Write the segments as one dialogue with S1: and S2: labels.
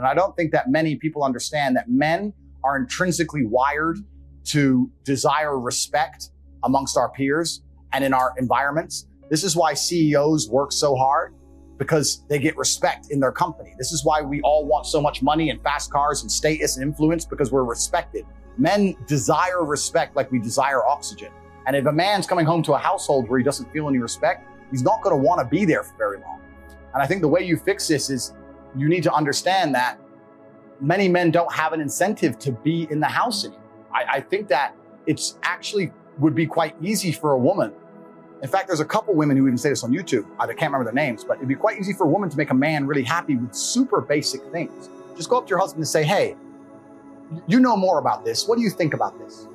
S1: And I don't think that many people understand that men are intrinsically wired to desire respect amongst our peers and in our environments. This is why CEOs work so hard, because they get respect in their company. This is why we all want so much money and fast cars and status and influence, because we're respected. Men desire respect like we desire oxygen. And if a man's coming home to a household where he doesn't feel any respect, he's not gonna wanna be there for very long. And I think the way you fix this is you need to understand that many men don't have an incentive to be in the house anymore. I think that it's actually would be quite easy for a woman. In fact, there's a couple women who even say this on YouTube. I can't remember their names, but it'd be quite easy for a woman to make a man really happy with super basic things. Just go up to your husband and say, hey, you know more about this. What do you think about this?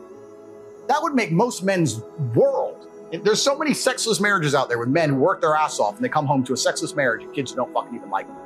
S1: That would make most men's world. There's so many sexless marriages out there with men who work their ass off and they come home to a sexless marriage and kids who don't fucking even like them.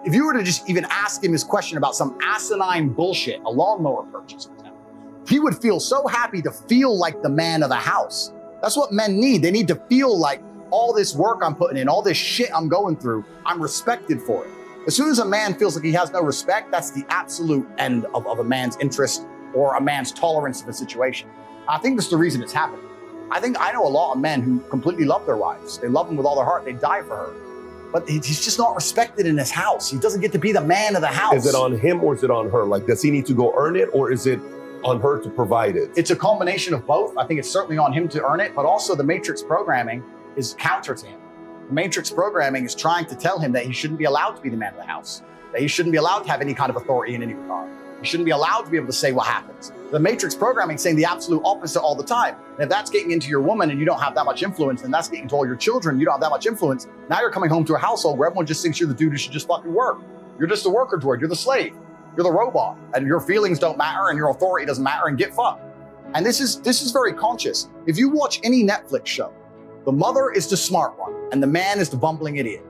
S1: If you were to just even ask him this question about some asinine bullshit, a lawnmower purchase, for example, he would feel so happy to feel like the man of the house. That's what men need. They need to feel like all this work I'm putting in, all this shit I'm going through, I'm respected for it. As soon as a man feels like he has no respect, that's the absolute end of a man's interest or a man's tolerance of a situation. I think that's the reason it's happening. I know a lot of men who completely love their wives. They love them with all their heart. They die for her. But he's just not respected in his house. He doesn't get to be the man of the house.
S2: Is it on him or is it on her? Like, does he need to go earn it or is it on her to provide it?
S1: It's a combination of both. I think it's certainly on him to earn it, but also the matrix programming is counter to him. The matrix programming is trying to tell him that he shouldn't be allowed to be the man of the house, that he shouldn't be allowed to have any kind of authority in any regard. He shouldn't be allowed to be able to say what happens. The matrix programming is saying the absolute opposite all the time. And if that's getting into your woman and you don't have that much influence, and that's getting to all your children, you don't have that much influence, now you're coming home to a household where everyone just thinks you're the dude who should just fucking work. You're just a worker droid, you're the slave, you're the robot, and your feelings don't matter and your authority doesn't matter, and get fucked. And this is very conscious. If you watch any Netflix show, the mother is the smart one and the man is the bumbling idiot.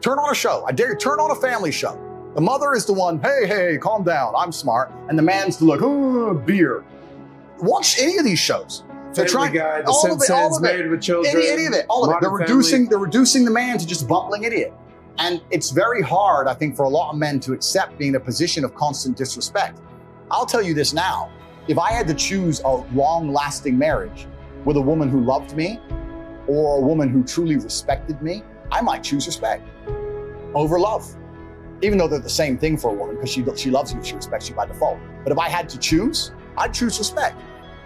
S1: Turn on a show, I dare you, turn on a family show. The mother is the one, hey, calm down, I'm smart. And the man's the like, oh, beer. Watch any of these shows.
S3: They're trying, Guy, The Simpsons, Married with Children.
S1: Any of it, all of it. They're reducing the man to just a bumbling idiot. And it's very hard, I think, for a lot of men to accept being in a position of constant disrespect. I'll tell you this now, if I had to choose a long-lasting marriage with a woman who loved me or a woman who truly respected me, I might choose respect over love. Even though they're the same thing for a woman, because she loves you, she respects you by default. But if I had to choose, I'd choose respect.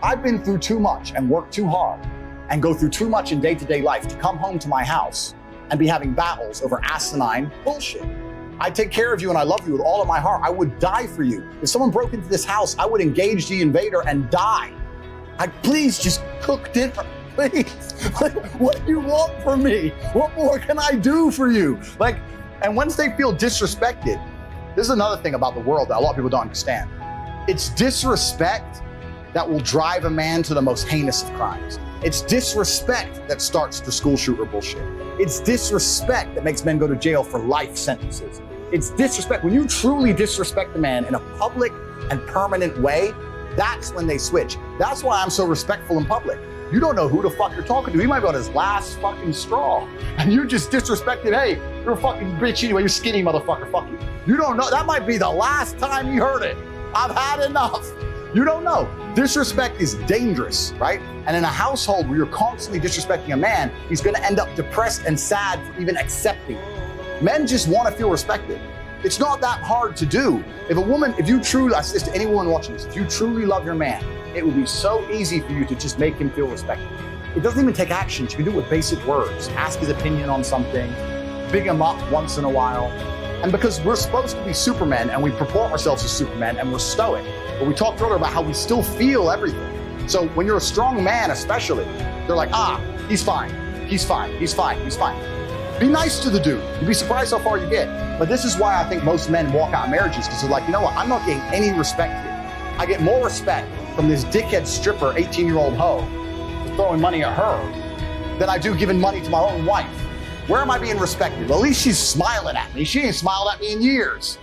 S1: I've been through too much and worked too hard and go through too much in day-to-day life to come home to my house and be having battles over asinine bullshit. I take care of you and I love you with all of my heart. I would die for you. If someone broke into this house, I would engage the invader and die. Please just cook dinner, please. What do you want from me? What more can I do for you? And once they feel disrespected, this is another thing about the world that a lot of people don't understand. It's disrespect that will drive a man to the most heinous of crimes. It's disrespect that starts the school shooter bullshit. It's disrespect that makes men go to jail for life sentences. It's disrespect. When you truly disrespect a man in a public and permanent way, that's when they switch. That's why I'm so respectful in public. You don't know who the fuck you're talking to. He might be on his last fucking straw. And you just disrespected, hey, you're a fucking bitch anyway, you're skinny motherfucker, fuck you. You don't know, that might be the last time you heard it. I've had enough. You don't know. Disrespect is dangerous, right? And in a household where you're constantly disrespecting a man, he's gonna end up depressed and sad for even accepting it. Men just wanna feel respected. It's not that hard to do. If you truly, I say this to anyone watching this, if you truly love your man, it would be so easy for you to just make him feel respected. It doesn't even take actions. You can do it with basic words. Ask his opinion on something, big him up once in a while. And because we're supposed to be supermen and we purport ourselves as supermen and we're stoic, but we talked earlier about how we still feel everything. So when you're a strong man especially, they're like, he's fine, he's fine, he's fine, he's fine. Be nice to the dude. You'd be surprised how far you get. But this is why I think most men walk out of marriages, because they're like, you know what, I'm not getting any respect here. I get more respect from this dickhead stripper, 18-year-old hoe, throwing money at her, than I do giving money to my own wife. Where am I being respected? Well, at least she's smiling at me. She ain't smiled at me in years.